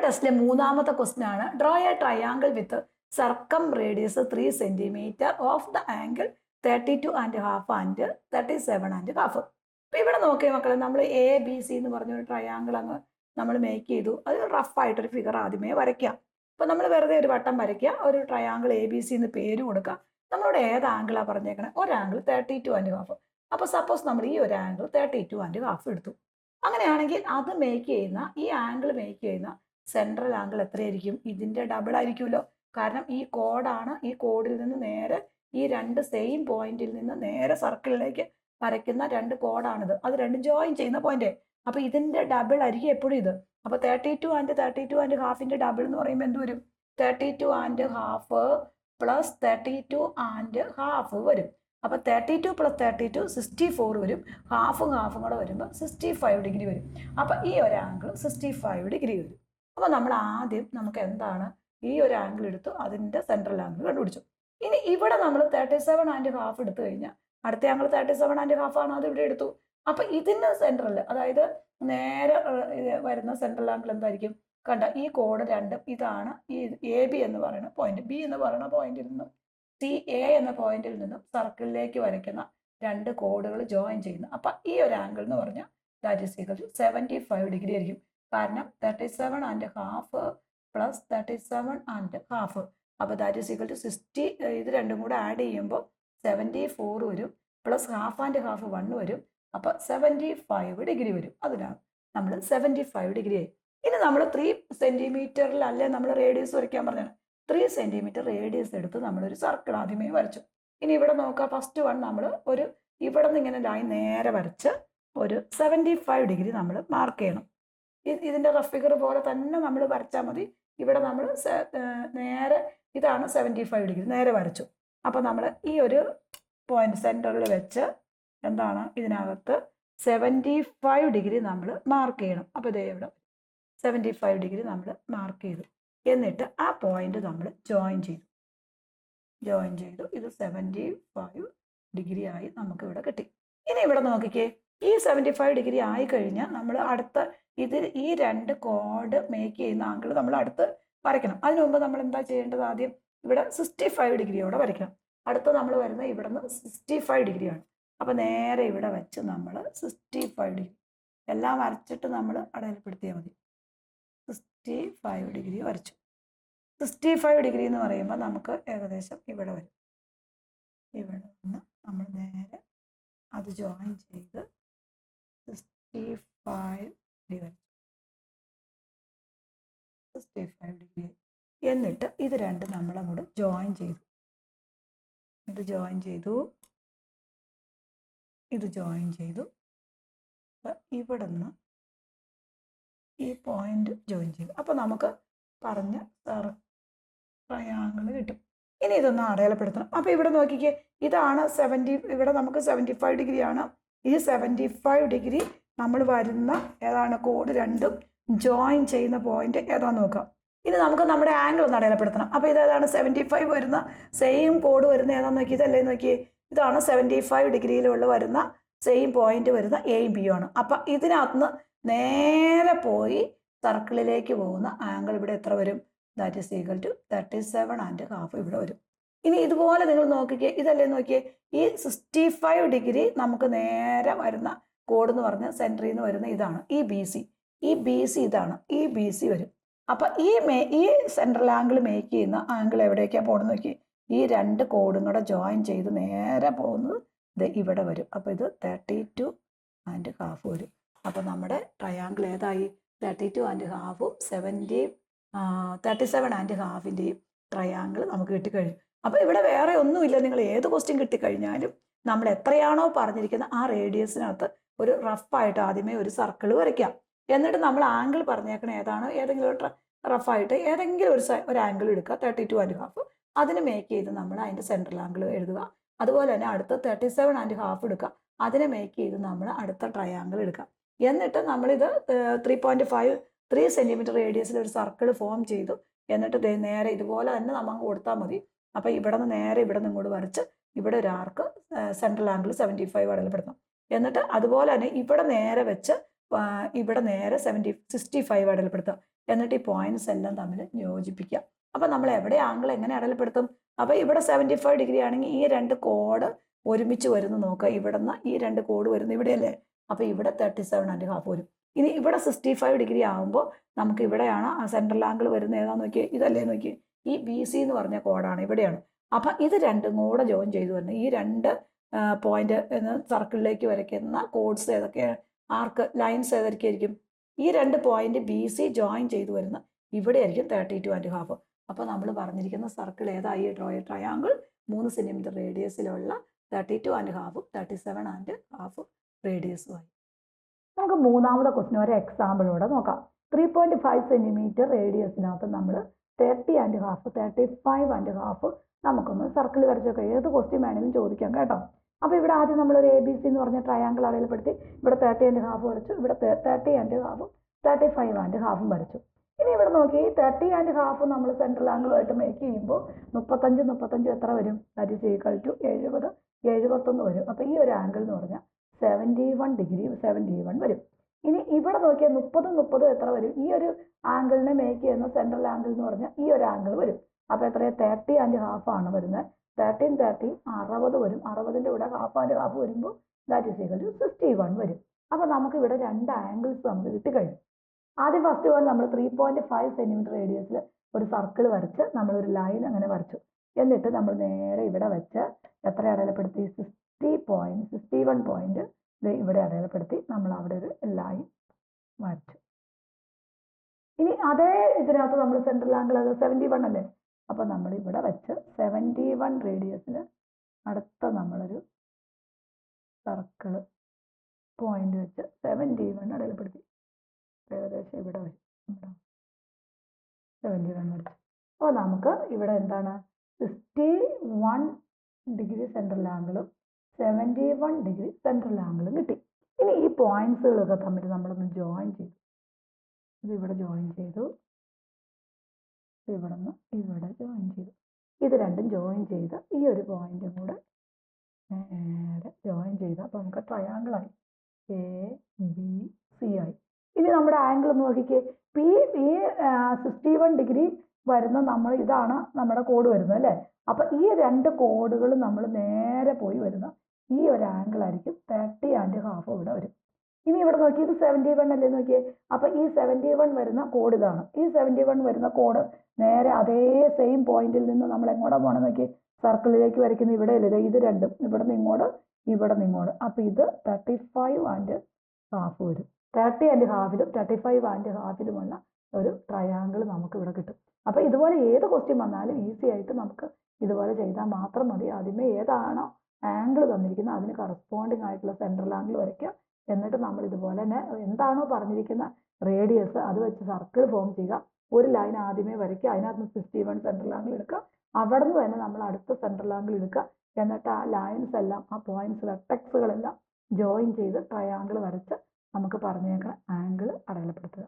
ടെസ്റ്റിലെ മൂന്നാമത്തെ ക്വസ്റ്റ്യൻ ആണ് draw a triangle with circum radius 3 centimetre of the angle 32.5 and 37.5. അപ്പൊ ഇവിടെ നോക്കിയ മക്കളെ നമ്മൾ ABC എന്ന് പറഞ്ഞൊരു ട്രയാങ്കിൾ അങ്ങ് നമ്മൾ മേക്ക് ചെയ്തു. അത് റഫായിട്ടൊരു ഫിഗർ ആദ്യമേ വരയ്ക്കാം. അപ്പൊ നമ്മൾ വെറുതെ ഒരു വട്ടം വരയ്ക്കുക, ഒരു ട്രയാങ്കിൾ ABC എന്ന് പേര് കൊടുക്കുക. നമ്മളോട് ഏത് ആംഗിളാണ് പറഞ്ഞേക്കണേ? ഒരു ആംഗിൾ 32.5. അപ്പൊ സപ്പോസ് നമ്മൾ ഈ ഒരു ആംഗിൾ 32.5 എടുത്തു. അങ്ങനെയാണെങ്കിൽ അത് മേക്ക് ചെയ്യുന്ന ഈ ആംഗിൾ മേക്ക് ചെയ്യുന്ന സെൻട്രൽ ആംഗിൾ എത്രയായിരിക്കും? ഇതിന്റെ ഡബിൾ ആയിരിക്കുമല്ലോ. കാരണം ഈ കോഡാണ്, ഈ കോഡിൽ നിന്ന് നേരെ ഈ രണ്ട് സെയിം പോയിന്റിൽ നിന്ന് നേരെ സർക്കിളിലേക്ക് വരയ്ക്കുന്ന രണ്ട് കോഡാണിത്. അത് രണ്ടും ജോയിൻ ചെയ്യുന്ന പോയിന്റ്. അപ്പൊ ഇതിന്റെ ഡബിൾ ആയിരിക്കും എപ്പോഴും ഇത്. അപ്പൊ 32.5 ഡബിൾ എന്ന് പറയുമ്പോൾ എന്ത് വരും? 32.5 പ്ലസ് 32.5 വരും. അപ്പൊ 32 പ്ലസ് 32 64 വരും. ഹാഫും കൂടെ വരുമ്പോൾ 65 ഡിഗ്രി വരും. അപ്പൊ ഈ ഒരു ആംഗിൾ 65 ഡിഗ്രി വരും. അപ്പൊ നമ്മൾ ആദ്യം നമുക്ക് എന്താണ് ഈ ഒരു ആംഗിൾ എടുത്തു, അതിന്റെ സെൻട്രൽ ആംഗിൾ കണ്ടുപിടിച്ചു. ഇനി ഇവിടെ നമ്മൾ 37.5 എടുത്തു കഴിഞ്ഞാൽ അടുത്ത ആംഗിൾ 37.5 ആണ്, അത് ഇവിടെ എടുത്തു. അപ്പൊ ഇതിന്റെ സെൻട്രൽ, അതായത് നേരെ വരുന്ന സെൻട്രൽ ആംഗിൾ എന്തായിരിക്കും? കണ്ട ഈ കോഡ് രണ്ടും ഇതാണ്. ഈ AB എന്ന് പറയുന്ന പോയിന്റ്, B എന്ന് പറയുന്ന പോയിന്റിൽ നിന്നും CA എന്ന പോയിന്റിൽ നിന്നും സർക്കിളിലേക്ക് വരയ്ക്കുന്ന രണ്ട് കോഡുകൾ ജോയിൻ ചെയ്യുന്നു. അപ്പൊ ഈ ഒരു ആംഗിൾ എന്ന് പറഞ്ഞാൽ that is equal to 75 degree ആയിരിക്കും. കാരണം 37.5 പ്ലസ് 37.5. അപ്പൊ ദാറ്റ് ഈസ് ഈക്വൽ ടു 60. ഇത് രണ്ടും കൂടെ ആഡ് ചെയ്യുമ്പോൾ 74 വരും. പ്ലസ് ഹാഫ് ആൻഡ് ഹാഫ് 1 വരും. അപ്പൊ 75 ഡിഗ്രി വരും. അതിനാണ് നമ്മൾ 75 ഡിഗ്രി ആയി. ഇനി നമ്മൾ 3 സെന്റിമീറ്ററിലല്ലേ നമ്മൾ റേഡിയസ് വരയ്ക്കാൻ പറഞ്ഞത്. 3 സെന്റിമീറ്റർ റേഡിയസ് എടുത്ത് നമ്മളൊരു സർക്കിൾ ആദ്യമേ വരച്ചു. ഇനി ഇവിടെ നോക്കാം, ഫസ്റ്റ് വൺ നമ്മൾ ഒരു ഇവിടെ നിന്ന് ഇങ്ങനെ ലൈൻ നേരെ വരച്ച് ഒരു 75 ഡിഗ്രി നമ്മൾ മാർക്ക് ചെയ്യണം. ഇതിന്റെ റഫ് ഫിഗർ പോലെ തന്നെ നമ്മൾ വരച്ചാൽ മതി. ഇവിടെ നമ്മൾ നേരെ ഇതാണ് 75 ഡിഗ്രി നേരെ വരച്ചു. അപ്പൊ നമ്മൾ ഈ ഒരു പോയിന്റ് സെന്ററിൽ വെച്ച് എന്താണ് ഇതിനകത്ത് 75 ഡിഗ്രി നമ്മൾ മാർക്ക് ചെയ്യണം. അപ്പൊ ഇതേ ഇവിടെ 75 ഡിഗ്രി നമ്മൾ മാർക്ക് ചെയ്തു. എന്നിട്ട് ആ പോയിന്റ് നമ്മൾ ജോയിൻ ചെയ്തു. ഇത് 75 ഡിഗ്രി ആയി നമുക്ക് ഇവിടെ കിട്ടി. ഇനി ഇവിടെ നോക്കിക്കേ, ഈ 75 ഡിഗ്രി ആയി കഴിഞ്ഞാൽ നമ്മൾ അടുത്ത ഈ രണ്ട് കോഡ് മേക്ക് ചെയ്യുന്ന ആംഗിൾ നമ്മൾ അടുത്ത് വരയ്ക്കണം. അതിനു മുമ്പ് നമ്മൾ എന്താ ചെയ്യേണ്ടത്? ആദ്യം ഇവിടെ 65 ഡിഗ്രിയോടെ വരയ്ക്കണം. അടുത്ത നമ്മൾ വരുന്ന ഇവിടെ നിന്ന് 65 ഡിഗ്രിയാണ്. അപ്പൊ നേരെ ഇവിടെ വെച്ച് നമ്മൾ 65 ഡിഗ്രി എല്ലാം വരച്ചിട്ട് നമ്മൾ അടയാളപ്പെടുത്തിയാൽ മതി. 65 ഡിഗ്രി വരച്ചു. 65 ഡിഗ്രി എന്ന് പറയുമ്പോൾ നമുക്ക് ഏകദേശം ഇവിടെ വരും. ഇവിടെ നിന്ന് നമ്മൾ നേരെ അത് ജോയിൻ ചെയ്ത് 65 ഡിഗ്രി വരച്ചു. 65 ഡിഗ്രി. എന്നിട്ട് ഇത് രണ്ടും നമ്മൾ അങ്ങോട്ട് ജോയിൻ ചെയ്തു. ഇത് ജോയിൻ ചെയ്തു. ഇവിടെ നിന്ന് ഈ പോയിന്റ് ജോയിൻ ചെയ്തു. അപ്പൊ നമുക്ക് പറഞ്ഞ ട്രയാങ്കിൾ കിട്ടും. ഇനി ഇതൊന്ന് അടയാളപ്പെടുത്തണം. അപ്പൊ ഇവിടെ നോക്കിക്കേ, ഇതാണ് 70. ഇവിടെ നമുക്ക് 75 ഡിഗ്രിയാണ്. ഈ 75 ഡിഗ്രി നമ്മൾ വരുന്ന ഏതാണ് കോഡ് രണ്ടും ജോയിൻ ചെയ്യുന്ന പോയിന്റ് ഏതാന്ന് നോക്കാം. ഇനി നമുക്ക് നമ്മുടെ ആംഗിൾ ഒന്ന് അടയാളപ്പെടുത്തണം. അപ്പൊ ഇതേതാണ് 75 വരുന്ന സെയിം കോഡ് വരുന്ന ഏതാന്ന് നോക്കി. ഇതല്ലേ നോക്കിയേ, ഇതാണ് 75 ഡിഗ്രിയിലുള്ള വരുന്ന സെയിം പോയിന്റ് വരുന്ന എയും ബിയും ആണ്. അപ്പൊ ഇതിനകത്തുനിന്ന് നേരെ പോയി സർക്കിളിലേക്ക് പോകുന്ന ആംഗിൾ ഇവിടെ എത്ര വരും? ദാറ്റ് ഈസ് ഈക്വൽ ടു 37.5 ഇവിടെ വരും. ഇനി ഇതുപോലെ നിങ്ങൾ നോക്കിക്കേ, ഇതല്ലേ നോക്കിയേ, ഈ 65 ഡിഗ്രി നമുക്ക് നേരെ വരുന്ന കോഡ് എന്ന് പറഞ്ഞ സെൻറ്ററിൽ നിന്ന് വരുന്ന ഇതാണ് ഈ ബി സി ഇതാണ് ഈ BC വരും. അപ്പൊ ഈ സെൻട്രൽ ആംഗിൾ മേക്ക് ചെയ്യുന്ന ആംഗിൾ എവിടേക്കാണ് പോകുന്നത് നോക്കി. ഈ രണ്ട് കോഡും കൂടെ ജോയിൻ ചെയ്ത് നേരെ പോകുന്നത് ഇവിടെ വരും. അപ്പൊ ഇത് 32.5 വരും. അപ്പൊ നമ്മുടെ ട്രയാങ്കിൾ ഏതായി? 32.5 37.5 ട്രയാങ്കിൾ നമുക്ക് കിട്ടിക്കഴിഞ്ഞു. അപ്പൊ ഇവിടെ വേറെ ഒന്നുമില്ല. നിങ്ങൾ ഏത് ക്വസ്റ്റ്യൻ കിട്ടിക്കഴിഞ്ഞാലും നമ്മൾ എത്രയാണോ പറഞ്ഞിരിക്കുന്ന ആ റേഡിയസിനകത്ത് ഒരു റഫായിട്ട് ആദ്യമേ ഒരു സർക്കിൾ വരയ്ക്കാം. എന്നിട്ട് നമ്മൾ ആംഗിൾ പറഞ്ഞേക്കണ ഏതാണ്, ഏതെങ്കിലും റഫായിട്ട് ഏതെങ്കിലും ഒരു ആംഗിൾ എടുക്കുക 32.5. അതിന് മേക്ക് ചെയ്ത് നമ്മൾ അതിന്റെ സെൻട്രൽ ആംഗിൾ എഴുതുക. അതുപോലെ തന്നെ അടുത്ത 37.5 എടുക്കുക, അതിനെ മേക്ക് ചെയ്ത് നമ്മൾ അടുത്ത ട്രയാങ്കിൾ എടുക്കുക. എന്നിട്ട് നമ്മളിത് 3 സെന്റിമീറ്റർ റേഡിയസിൽ ഒരു സർക്കിൾ ഫോം ചെയ്തു. എന്നിട്ട് നേരെ ഇതുപോലെ തന്നെ നമുക്ക് കൊടുത്താൽ മതി. അപ്പൊ ഇവിടെ നിന്ന് നേരെ ഇവിടെ നിന്ന് ഇങ്ങോട്ട് വരച്ച് ഇവിടെ ഒരു ആർക്ക് സെൻട്രൽ ആംഗിൾ 75 അടയാളപ്പെടുത്തണം. എന്നിട്ട് അതുപോലെ തന്നെ ഇവിടെ നേരെ വെച്ച് ഇവിടെ നേരെ 65 അടയാളപ്പെടുത്തുക. എന്നിട്ട് ഈ പോയിന്റ്സ് എല്ലാം തമ്മിൽ യോജിപ്പിക്കുക. അപ്പം നമ്മൾ എവിടെ ആംഗിൾ എങ്ങനെ അടയാളപ്പെടുത്തും? അപ്പോൾ ഇവിടെ 75 ഡിഗ്രി ആണെങ്കിൽ ഈ രണ്ട് കോഡ് ഒരുമിച്ച് വരുന്നു നോക്കുക. ഇവിടുന്ന് ഈ രണ്ട് കോഡ് വരുന്നു ഇവിടെയല്ലേ, അപ്പോൾ ഇവിടെ 37.5 വരും. ഇനി ഇവിടെ 65 ഡിഗ്രി ആകുമ്പോൾ നമുക്ക് ഇവിടെയാണ് ആ സെൻട്രൽ ആംഗിൾ വരുന്നത്. ഏതാന്ന് നോക്കിയേ, ഇതല്ലേ നോക്കിയേ, ഈ BC എന്ന് പറഞ്ഞ കോഡാണ് ഇവിടെയാണ്. അപ്പം ഇത് രണ്ടും കൂടെ ജോയിൻ ചെയ്തു വരുന്നത്. ഈ രണ്ട് പോയിന്റ് എന്ന സർക്കിളിലേക്ക് വരയ്ക്കുന്ന കോഡ്സ് ഏതൊക്കെയാണ്, ആർക്ക് ലൈൻസ് ഏതൊക്കെയായിരിക്കും? ഈ രണ്ട് പോയിന്റ് BC ജോയിൻ ചെയ്തു വരുന്ന ഇവിടെ ആയിരിക്കും 32.5. അപ്പോൾ നമ്മൾ പറഞ്ഞിരിക്കുന്ന സർക്കിൾ ഏതായി? ട്രയാങ്കിൾ 3 സെന്റിമീറ്റർ റേഡിയസിലുള്ള 32.5 37.5 റേഡിയസുമായി. നമുക്ക് മൂന്നാമത്തെ ക്വസ്റ്റ്യൻ ഒരു എക്സാമ്പിളോടെ നോക്കാം. 3.5 സെന്റിമീറ്റർ റേഡിയസിനകത്ത് നമ്മൾ 30.5 35.5 നമുക്കൊന്ന് സർക്കിൾ വരച്ചൊക്കെ ഏത് ക്വസ്റ്റ്യൻ വേണമെങ്കിലും ചോദിക്കാം കേട്ടോ. അപ്പോൾ ഇവിടെ ആദ്യം നമ്മളൊരു ABC എന്ന് പറഞ്ഞ ട്രയാങ്കിൾ അടയാളപ്പെടുത്തി ഇവിടെ 30.5 വരച്ചു, ഇവിടെ 30.5 35.5 വരച്ചു. ഇനി ഇവിടെ നോക്കി 30.5 നമ്മൾ സെൻട്രൽ ആംഗിളുമായിട്ട് മേക്ക് ചെയ്യുമ്പോൾ 35 എത്ര വരും? ദാറ്റ് ഈസ് ഈക്വൽ ടു 70 71 വരും. അപ്പോൾ ഈ ഒരു ആംഗിൾ എന്ന് പറഞ്ഞാൽ 71 ഡിഗ്രി 71 വരും. ഇനി ഇവിടെ നോക്കിയാൽ 30 എത്ര വരും? ഈ ഒരു ആംഗിളിനെ മേക്ക് ചെയ്യുന്ന സെൻട്രൽ ആംഗിൾ എന്ന് പറഞ്ഞാൽ ഈ ഒരു ആംഗിൾ വരും. അപ്പോൾ എത്രയാണ്? 30.5 ആണ് വരുന്നത്. 13 60 വരും. 60ൻ്റെ ഇവിടെ 1/2 വരുമ്പോൾ ദാറ്റ് ഈസ് ഈക്വൽ ടു 61 വരും. അപ്പോൾ നമുക്ക് ഇവിടെ രണ്ട് ആംഗിൾസ് നമുക്ക് കിട്ടിക്കഴിഞ്ഞു. ആദ്യം ഫസ്റ്റ് വൺ നമ്മൾ 3.5 സെന്റിമീറ്റർ റേഡിയസിൽ ഒരു സർക്കിൾ വരച്ച് നമ്മളൊരു ലൈൻ അങ്ങനെ വരച്ചു. എന്നിട്ട് നമ്മൾ നേരെ ഇവിടെ വെച്ച് എത്ര അടയാളപ്പെടുത്തി? 61 പോയിന്റ് ഇവിടെ അടയാളപ്പെടുത്തി നമ്മൾ അവിടെ ഒരു ലൈൻ വരച്ചു. ഇനി അതേ ഇതിനകത്ത് നമ്മൾ സെൻട്രൽ ആംഗിൾ അത് 71 അല്ലേ, അപ്പോൾ നമ്മൾ ഇവിടെ വെച്ച് 71 റേഡിയസിൽ അടുത്ത നമ്മളൊരു സർക്കിൾ പോയിന്റ് വെച്ച് 71 അടയാളപ്പെടുത്തി. ഏകദേശം ഇവിടെ വരും, 71 വരച്ചു. അപ്പോൾ നമുക്ക് ഇവിടെ എന്താണ്? 61 ഡിഗ്രി സെൻട്രൽ ആംഗിളും 71 ഡിഗ്രി സെൻട്രൽ ആംഗിളും കിട്ടി. ഇനി ഈ പോയിന്റ്സുകളൊക്കെ തമ്മിൽ നമ്മളൊന്ന് ജോയിൻ ചെയ്തു. ഇത് ഇവിടെ ജോയിൻ ചെയ്തു, ഇവിടെ നിന്ന് ഇവിടെ ജോയിൻ ചെയ്തു. ഇത് രണ്ടും ജോയിൻ ചെയ്ത് ഈ ഒരു പോയിന്റും കൂടെ നേരെ ജോയിൻ ചെയ്ത് അപ്പോൾ നമുക്ക് ട്രയാങ്കിളായി, ABC ആയി. ഇനി നമ്മുടെ ആംഗിൾ ഒന്ന് നോക്കിക്കേ. ഈ 61 ഡിഗ്രി വരുന്ന നമ്മൾ ഇതാണ് നമ്മുടെ കോഡ് വരുന്നത് അല്ലേ. അപ്പം ഈ രണ്ട് കോഡുകൾ നമ്മൾ നേരെ പോയി വരുന്ന ഈ ഒരു ആംഗിൾ ആയിരിക്കും 30.5 ഇവിടെ വരും. ഇനി ഇവിടെ നോക്കി, ഇത് 71 അല്ലേ നോക്കിയേ. അപ്പം ഈ 71 വരുന്ന കോഡ് ഇതാണ്. ഈ 71 വരുന്ന കോഡ് നേരെ അതേ സെയിം പോയിന്റിൽ നിന്ന് നമ്മൾ എങ്ങോട്ടാണ് പോകണം നോക്കി? സർക്കിളിലേക്ക് വരയ്ക്കുന്ന ഇവിടെ അല്ലേ, ഇത് രണ്ടും ഇവിടെ നിങ്ങോട്ട് ഇവിടെ നിങ്ങോട്ട്. അപ്പം ഇത് 35.5 വരും. 30.5-ലും 35.5-ലുമുള്ള ഒരു ട്രയാങ്കിൾ നമുക്ക് ഇവിടെ കിട്ടും. അപ്പോൾ ഇതുപോലെ ഏത് ക്വസ്റ്റ്യൻ വന്നാലും ഈസി ആയിട്ട് നമുക്ക് ഇതുപോലെ ചെയ്താൽ മാത്രം മതി. ആദ്യമേ ഏതാണോ ആംഗിൾ തന്നിരിക്കുന്നത് അതിന് കറസ്പോണ്ടിങ് ആയിട്ടുള്ള സെൻട്രൽ ആംഗിൾ വരയ്ക്കുക. എന്നിട്ട് നമ്മൾ ഇതുപോലെ തന്നെ എന്താണോ പറഞ്ഞിരിക്കുന്ന റേഡിയസ് അത് വെച്ച് സർക്കിൾ ഫോം ചെയ്യുക. ഒരു ലൈൻ ആദ്യമേ വരയ്ക്കുക, അതിനകത്ത് 61 സെൻട്രൽ ആംഗിൾ എടുക്കുക. അവിടെ നിന്ന് തന്നെ നമ്മൾ അടുത്ത സെൻട്രൽ ആംഗിൾ എടുക്കുക. എന്നിട്ട് ആ ലൈൻസ് എല്ലാം ആ പോയിന്റ്സ് വെർട്ടെക്സുകളെല്ലാം ജോയിൻ ചെയ്ത് ട്രയാങ്കിൾ വരച്ച് നമുക്ക് പറഞ്ഞേക്കുന്ന ആംഗിൾ അടയാളപ്പെടുത്തുക.